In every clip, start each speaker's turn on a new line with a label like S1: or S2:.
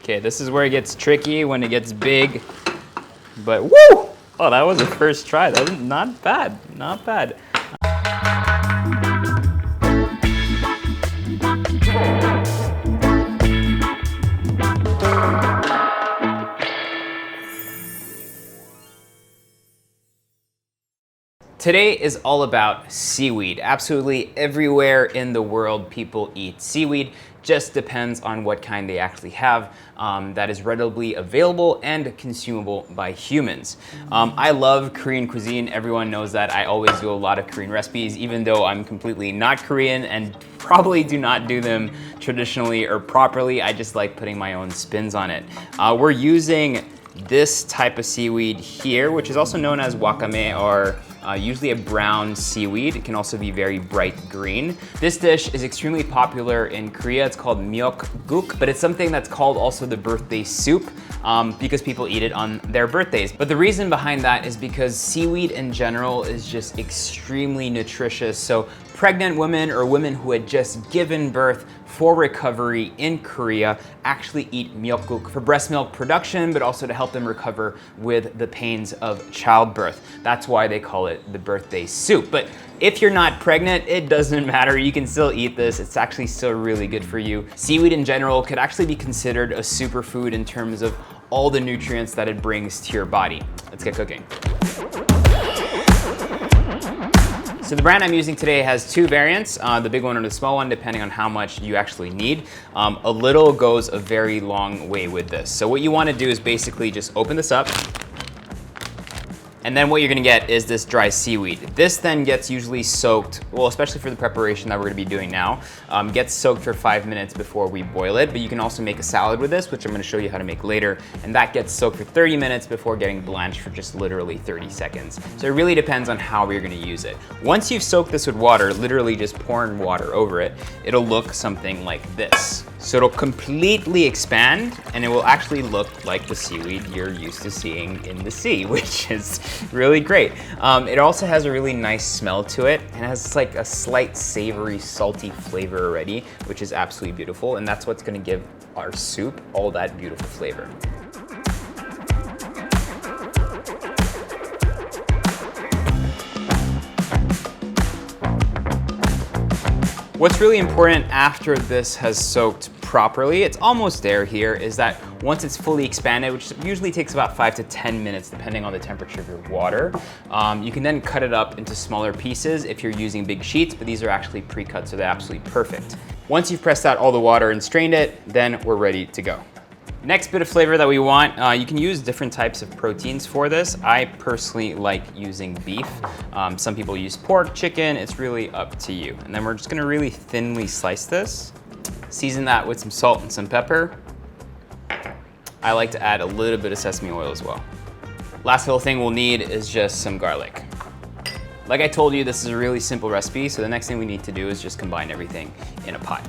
S1: Okay, this is where it gets tricky, when it gets big. But woo! Oh, that was a first try. That was not bad, not bad. Today is all about seaweed. Absolutely everywhere in the world people eat seaweed. Just depends on what kind they actually have that is readily available and consumable by humans. I love Korean cuisine. Everyone knows that. I always do a lot of Korean recipes, even though I'm completely not Korean and probably do not do them traditionally or properly. I just like putting my own spins on it. We're using this type of seaweed here, which is also known as wakame, or usually a brown seaweed. It can also be very bright green. This dish is extremely popular in Korea. It's called Miyeokguk, but it's something that's called also the birthday soup because people eat it on their birthdays. But the reason behind that is because seaweed in general is just extremely nutritious. So pregnant women or women who had just given birth for recovery in Korea actually eat Miyeokguk for breast milk production, but also to help them recover with the pains of childbirth. That's why they call it the birthday soup. But if you're not pregnant, it doesn't matter. You can still eat this. It's actually still really good for you. Seaweed in general could actually be considered a superfood in terms of all the nutrients that it brings to your body. Let's get cooking. So the brand I'm using today has two variants, the big one or the small one, depending on how much you actually need. A little goes a very long way with this. So what you want to do is basically just open this up. And then what you're gonna get is this dry seaweed. This then gets usually soaked, well, especially for the preparation that we're gonna be doing now, gets soaked for 5 minutes before we boil it, but you can also make a salad with this, which I'm gonna show you how to make later, and that gets soaked for 30 minutes before getting blanched for just literally 30 seconds. So it really depends on how you're gonna use it. Once you've soaked this with water, literally just pouring water over it, it'll look something like this. So it'll completely expand, and it will actually look like the seaweed you're used to seeing in the sea, which is really great. It also has a really nice smell to it, and it has like a slight savory, salty flavor already, which is absolutely beautiful, and that's what's gonna give our soup all that beautiful flavor. What's really important after this has soaked properly, it's almost there here, is that once it's fully expanded, which usually takes about 5 to 10 minutes depending on the temperature of your water, you can then cut it up into smaller pieces if you're using big sheets, but these are actually pre-cut, so they're absolutely perfect. Once you've pressed out all the water and strained it, then we're ready to go. Next bit of flavor that we want, you can use different types of proteins for this. I personally like using beef. Some people use pork, chicken, it's really up to you. And then we're just gonna really thinly slice this. Season that with some salt and some pepper. I like to add a little bit of sesame oil as well. Last little thing we'll need is just some garlic. Like I told you, this is a really simple recipe, so the next thing we need to do is just combine everything in a pot.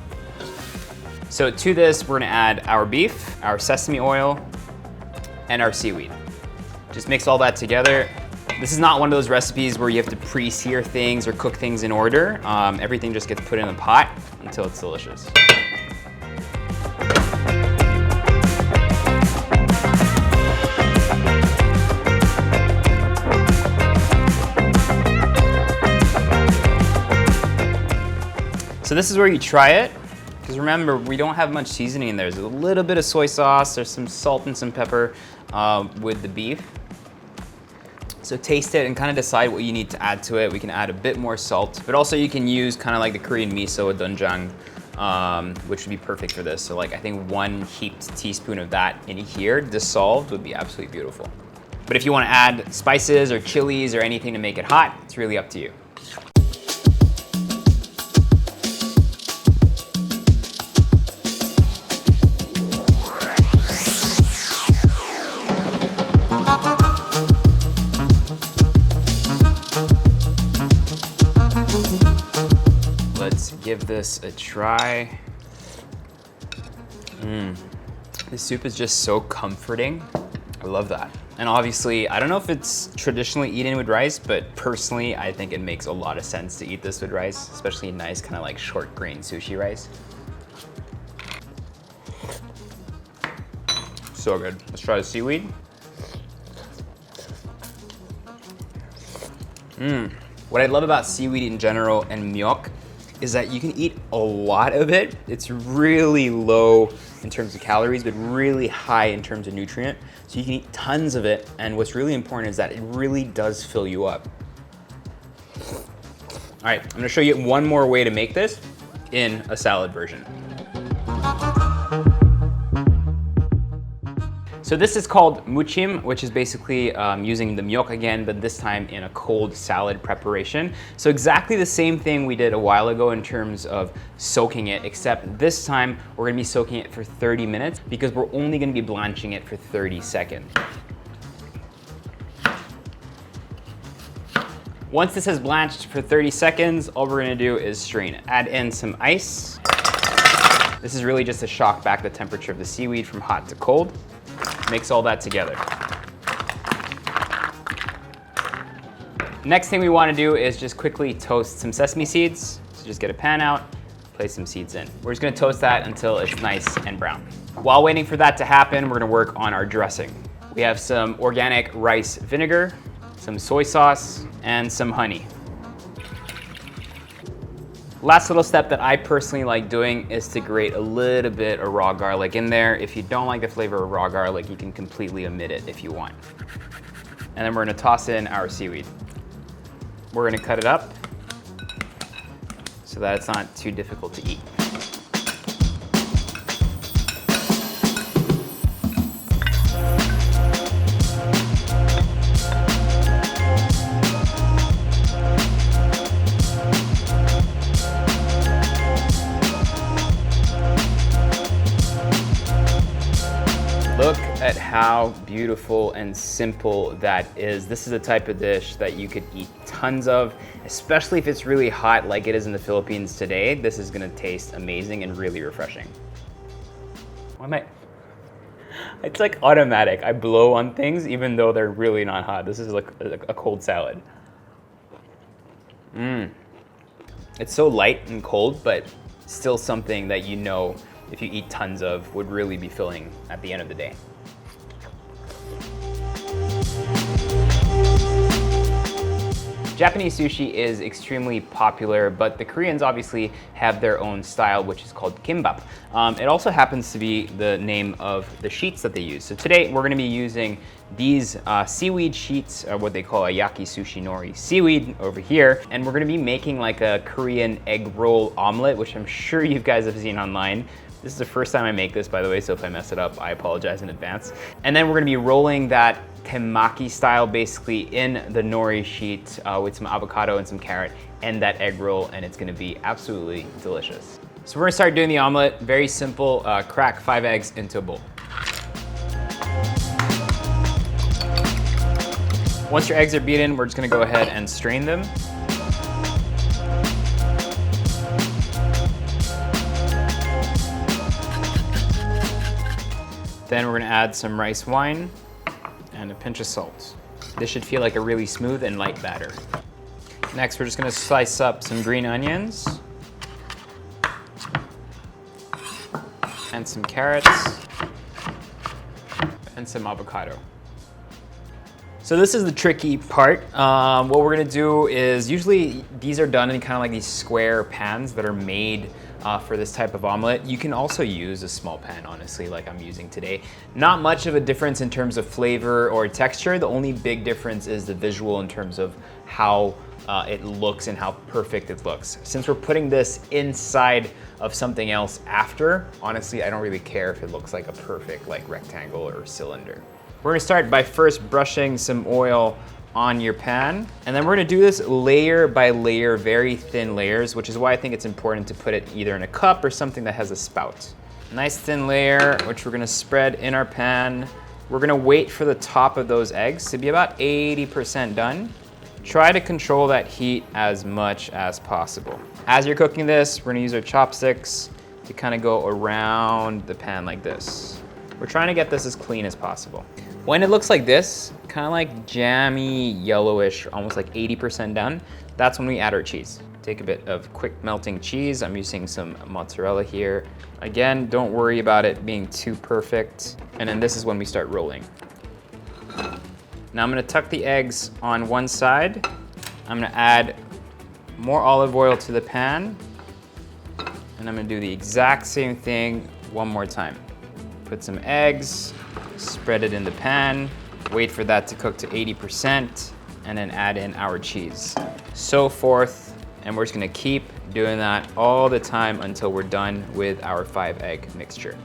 S1: So to this, we're gonna add our beef, our sesame oil, and our seaweed. Just mix all that together. This is not one of those recipes where you have to pre-sear things or cook things in order. Everything just gets put in a pot until it's delicious. So this is where you try it. Because remember, we don't have much seasoning in there. There's a little bit of soy sauce, there's some salt and some pepper with the beef. So taste it and kind of decide what you need to add to it. We can add a bit more salt, but also you can use kind of like the Korean miso with Doenjang, which would be perfect for this. So like I think 1 heaped teaspoon of that in here, dissolved, would be absolutely beautiful. But if you want to add spices or chilies or anything to make it hot, it's really up to you. Give this a try. This soup is just so comforting. I love that. And obviously, I don't know if it's traditionally eaten with rice, but personally, I think it makes a lot of sense to eat this with rice, especially nice kind of like short grain sushi rice. So good. Let's try the seaweed. What I love about seaweed in general and Miyeok is that you can eat a lot of it. It's really low in terms of calories, but really high in terms of nutrient. So you can eat tons of it. And what's really important is that it really does fill you up. All right, I'm gonna show you one more way to make this in a salad version. So this is called Muchin, which is basically using the Miyeok again, but this time in a cold salad preparation. So exactly the same thing we did a while ago in terms of soaking it, except this time we're gonna be soaking it for 30 minutes because we're only gonna be blanching it for 30 seconds. Once this has blanched for 30 seconds, all we're gonna do is strain it. Add in some ice. This is really just to shock back the temperature of the seaweed from hot to cold. Mix all that together. Next thing we want to do is just quickly toast some sesame seeds. So just get a pan out, place some seeds in. We're just going to toast that until it's nice and brown. While waiting for that to happen, we're going to work on our dressing. We have some organic rice vinegar, some soy sauce, and some honey. Last little step that I personally like doing is to grate a little bit of raw garlic in there. If you don't like the flavor of raw garlic, you can completely omit it if you want. And then we're gonna toss in our seaweed. We're gonna cut it up so that it's not too difficult to eat. Look at how beautiful and simple that is. This is a type of dish that you could eat tons of, especially if it's really hot like it is in the Philippines today. This is gonna taste amazing and really refreshing. Why am I? It's like automatic. I blow on things even though they're really not hot. This is like a cold salad. It's so light and cold, but still something that you know if you eat tons of would really be filling at the end of the day. Japanese sushi is extremely popular, but the Koreans obviously have their own style, which is called kimbap. It also happens to be the name of the sheets that they use. So today we're gonna be using these seaweed sheets, what they call a Yaki sushi nori seaweed over here. And we're gonna be making like a Korean egg roll omelet, which I'm sure you guys have seen online. This is the first time I make this, by the way, so if I mess it up, I apologize in advance. And then we're gonna be rolling that temaki style basically in the nori sheet with some avocado and some carrot and that egg roll, and it's gonna be absolutely delicious. So we're gonna start doing the omelet. Very simple, crack 5 eggs into a bowl. Once your eggs are beaten, we're just gonna go ahead and strain them. Then we're gonna add some rice wine and a pinch of salt. This should feel like a really smooth and light batter. Next, we're just gonna slice up some green onions and some carrots and some avocado. So this is the tricky part. What we're gonna do is, usually these are done in kind of like these square pans that are made for this type of omelet. You can also use a small pan, honestly, like I'm using today. Not much of a difference in terms of flavor or texture. The only big difference is the visual in terms of how it looks and how perfect it looks. Since we're putting this inside of something else after, honestly, I don't really care if it looks like a perfect like rectangle or cylinder. We're gonna start by first brushing some oil on your pan. And then we're gonna do this layer by layer, very thin layers, which is why I think it's important to put it either in a cup or something that has a spout. Nice thin layer, which we're gonna spread in our pan. We're gonna wait for the top of those eggs to be about 80% done. Try to control that heat as much as possible. As you're cooking this, we're gonna use our chopsticks to kind of go around the pan like this. We're trying to get this as clean as possible. When it looks like this, kind of like jammy, yellowish, almost like 80% done, that's when we add our cheese. Take a bit of quick melting cheese. I'm using some mozzarella here. Again, don't worry about it being too perfect. And then this is when we start rolling. Now I'm gonna tuck the eggs on one side. I'm gonna add more olive oil to the pan. And I'm gonna do the exact same thing one more time. Put some eggs, spread it in the pan, wait for that to cook to 80%, and then add in our cheese. So forth. And we're just gonna keep doing that all the time until we're done with our 5-egg mixture.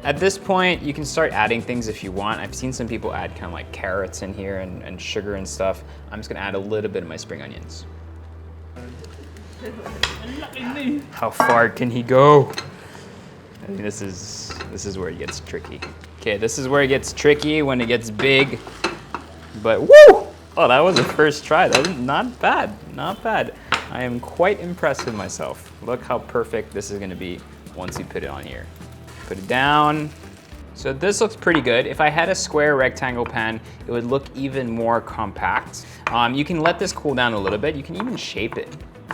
S1: At this point, you can start adding things if you want. I've seen some people add kind of like carrots in here and sugar and stuff. I'm just gonna add a little bit of my spring onions. How far can he go? I think this is where it gets tricky. Okay, this is where it gets tricky when it gets big. But woo! Oh, that was a first try. That was not bad, not bad. I am quite impressed with myself. Look how perfect this is gonna be once you put it on here. Put it down. So this looks pretty good. If I had a square rectangle pan, it would look even more compact. You can let this cool down a little bit. You can even shape it.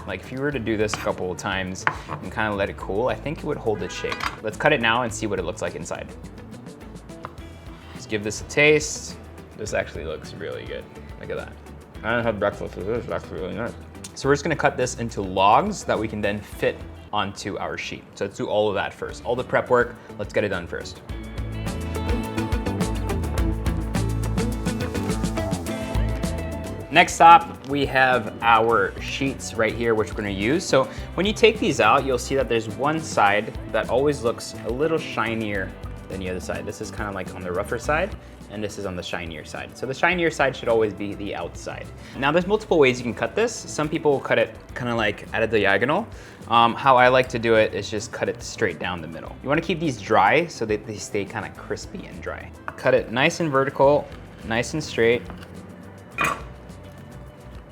S1: Like if you were to do this a couple of times and kind of let it cool, I think it would hold its shape. Let's cut it now and see what it looks like inside. Let's give this a taste. This actually looks really good. Look at that. I haven't had breakfast, so this is actually really nice. So we're just gonna cut this into logs that we can then fit onto our sheet. So let's do all of that first. All the prep work, let's get it done first. Next up, we have our sheets right here, which we're gonna use. So when you take these out, you'll see that there's one side that always looks a little shinier than the other side. This is kind of like on the rougher side, and this is on the shinier side. So the shinier side should always be the outside. Now there's multiple ways you can cut this. Some people will cut it kind of like at a diagonal. How I like to do it is just cut it straight down the middle. You wanna keep these dry so that they stay kind of crispy and dry. Cut it nice and vertical, nice and straight.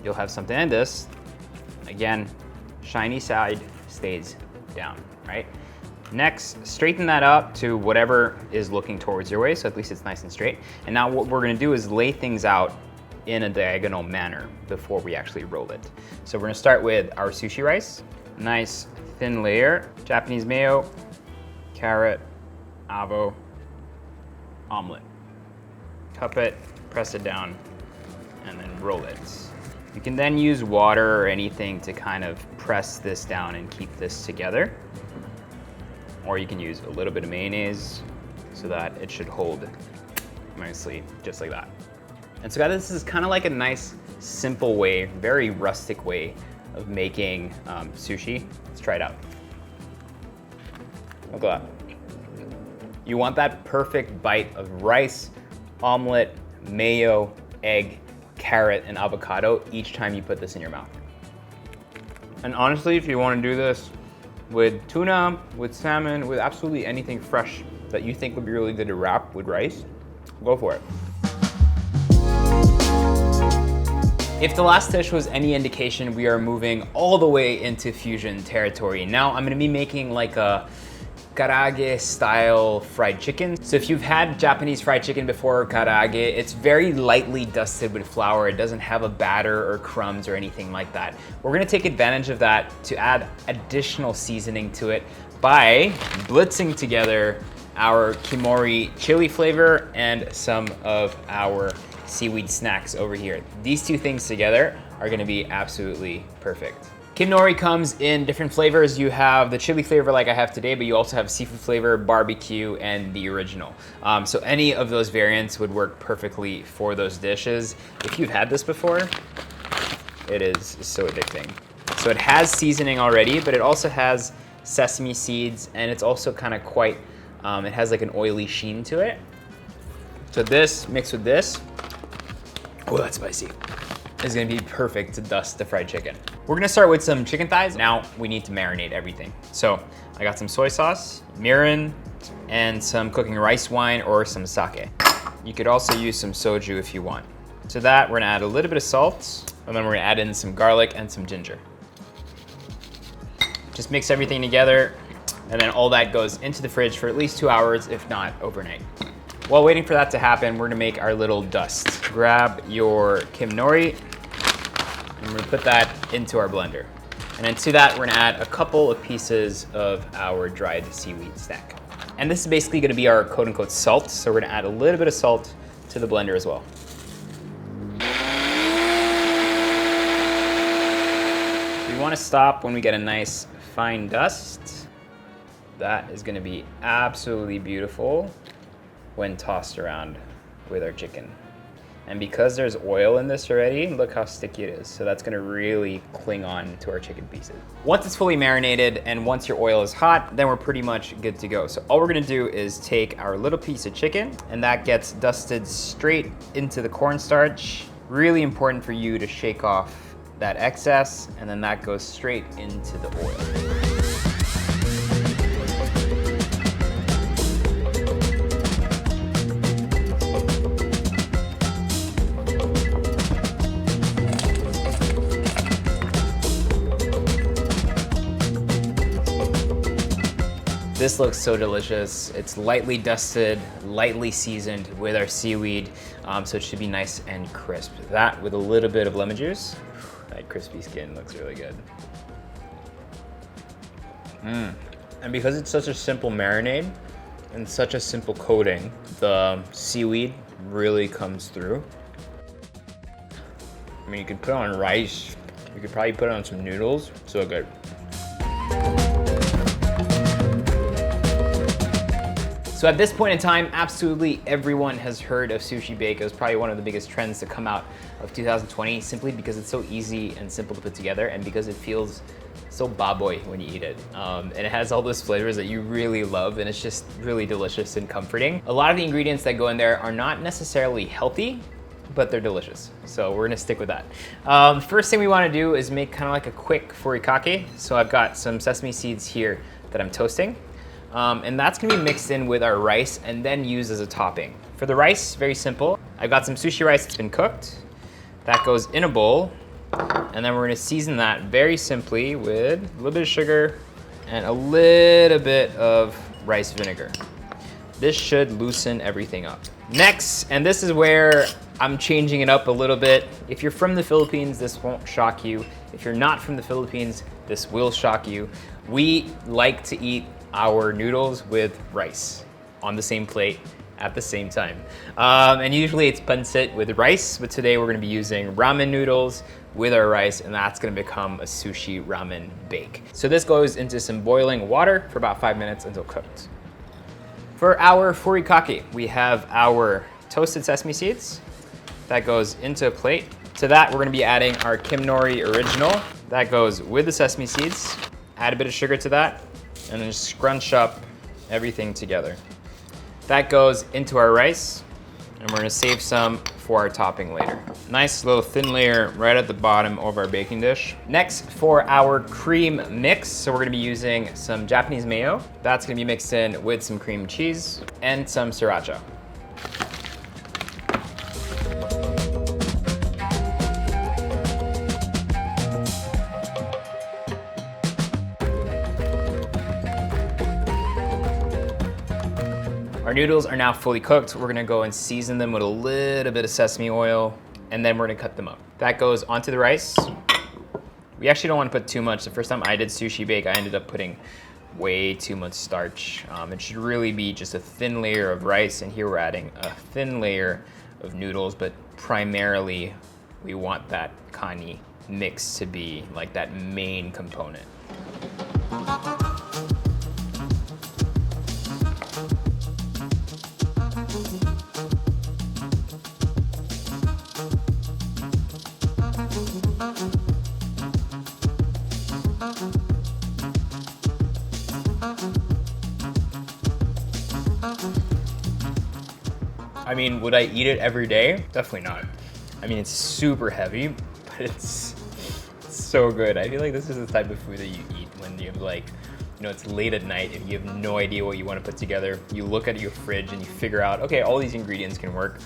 S1: You'll have something in this. Again, shiny side stays down, right? Next, straighten that up to whatever is looking towards your way, so at least it's nice and straight. And now what we're gonna do is lay things out in a diagonal manner before we actually roll it. So we're gonna start with our sushi rice. Nice thin layer, Japanese mayo, carrot, avo, omelet. Cup it, press it down, and then roll it. You can then use water or anything to kind of press this down and keep this together. Or you can use a little bit of mayonnaise so that it should hold nicely, just like that. And so guys, this is kind of like a nice, simple way, very rustic way of making sushi. Let's try it out. Look at that. You want that perfect bite of rice, omelet, mayo, egg, carrot, and avocado each time you put this in your mouth. And honestly, if you want to do this with tuna, with salmon, with absolutely anything fresh that you think would be really good to wrap with rice, go for it. If the last dish was any indication, we are moving all the way into fusion territory. Now I'm gonna be making like a karaage style fried chicken. So if you've had Japanese fried chicken before, karaage, it's very lightly dusted with flour. It doesn't have a batter or crumbs or anything like that. We're gonna take advantage of that to add additional seasoning to it by blitzing together our Kimnori chili flavor and some of our seaweed snacks over here. These two things together are gonna be absolutely perfect. Kimnori comes in different flavors. You have the chili flavor like I have today, but you also have seafood flavor, barbecue, and the original. So any of those variants would work perfectly for those dishes. If you've had this before, it is so addicting. So it has seasoning already, but it also has sesame seeds, and it's also kind of quite, it has like an oily sheen to it. So this mixed with this, oh, that's spicy, is gonna be perfect to dust the fried chicken. We're gonna start with some chicken thighs. Now we need to marinate everything. So I got some soy sauce, mirin, and some cooking rice wine or some sake. You could also use some soju if you want. To that, we're gonna add a little bit of salt, and then we're gonna add in some garlic and some ginger. Just mix everything together, and then all that goes into the fridge for at least 2 hours, if not overnight. While waiting for that to happen, we're gonna make our little dust. Grab your Kimnori, and we're gonna put that into our blender. And then to that, we're gonna add a couple of pieces of our dried seaweed stack. And this is basically gonna be our quote unquote salt. So we're gonna add a little bit of salt to the blender as well. We wanna stop when we get a nice fine dust. That is gonna be absolutely beautiful when tossed around with our chicken. And because there's oil in this already, look how sticky it is. So that's gonna really cling on to our chicken pieces. Once it's fully marinated and once your oil is hot, then we're pretty much good to go. So all we're gonna do is take our little piece of chicken, and that gets dusted straight into the cornstarch. Really important for you to shake off that excess, and then that goes straight into the oil. This looks so delicious. It's lightly dusted, lightly seasoned with our seaweed, so it should be nice and crisp. That with a little bit of lemon juice, that crispy skin looks really good. And because it's such a simple marinade and such a simple coating, the seaweed really comes through. I mean, you could put it on rice, you could probably put it on some noodles, so good. So at this point in time, absolutely everyone has heard of Sushi Bake. It was probably one of the biggest trends to come out of 2020, simply because it's so easy and simple to put together, and because it feels so baboy when you eat it. And it has all those flavors that you really love, and it's just really delicious and comforting. A lot of the ingredients that go in there are not necessarily healthy, but they're delicious. So we're gonna stick with that. First thing we wanna do is make kind of like a quick furikake. So I've got some sesame seeds here that I'm toasting. And that's gonna be mixed in with our rice and then used as a topping. For the rice, very simple. I've got some sushi rice that's been cooked. That goes in a bowl. And then we're gonna season that very simply with a little bit of sugar and a little bit of rice vinegar. This should loosen everything up. Next, and this is where I'm changing it up a little bit. If you're from the Philippines, this won't shock you. If you're not from the Philippines, this will shock you. We like to eat our noodles with rice on the same plate at the same time. And usually it's pancit with rice, but today we're gonna be using ramen noodles with our rice, and that's gonna become a sushi ramen bake. So this goes into some boiling water for about 5 minutes until cooked. For our furikake, we have our toasted sesame seeds. That goes into a plate. To that, we're gonna be adding our Kimnori original. That goes with the sesame seeds. Add a bit of sugar to that, and then scrunch up everything together. That goes into our rice, and we're gonna save some for our topping later. Nice little thin layer right at the bottom of our baking dish. Next, for our cream mix, so we're gonna be using some Japanese mayo. That's gonna be mixed in with some cream cheese and some sriracha. Our noodles are now fully cooked. We're gonna go and season them with a little bit of sesame oil, and then we're gonna cut them up. That goes onto the rice. We actually don't wanna put too much. The first time I did Sushi Bake, I ended up putting way too much starch. It should really be just a thin layer of rice, and here we're adding a thin layer of noodles, but primarily we want that kani mix to be like that main component. I mean, would I eat it every day? Definitely not. I mean, it's super heavy, but it's so good. I feel like this is the type of food that you eat when you have like, you know, it's late at night and you have no idea what you want to put together. You look at your fridge and you figure out, okay, all these ingredients can work.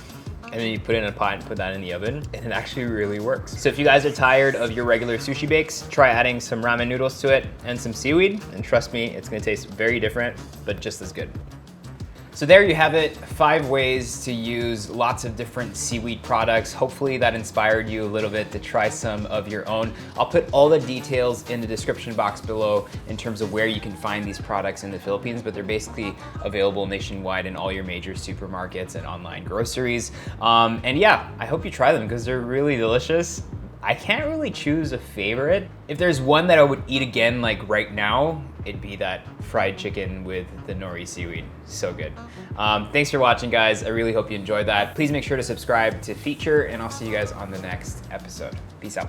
S1: And then you put it in a pot and put that in the oven, and it actually really works. So if you guys are tired of your regular sushi bakes, try adding some ramen noodles to it and some seaweed, and trust me, it's gonna taste very different, but just as good. So there you have it, 5 ways to use lots of different seaweed products. Hopefully that inspired you a little bit to try some of your own. I'll put all the details in the description box below in terms of where you can find these products in the Philippines, but they're basically available nationwide in all your major supermarkets and online groceries. And yeah, I hope you try them because they're really delicious. I can't really choose a favorite. If there's one that I would eat again like right now, it'd be that fried chicken with the nori seaweed. So good. Thanks for watching, guys. I really hope you enjoyed that. Please make sure to subscribe to FEATR, and I'll see you guys on the next episode. Peace out.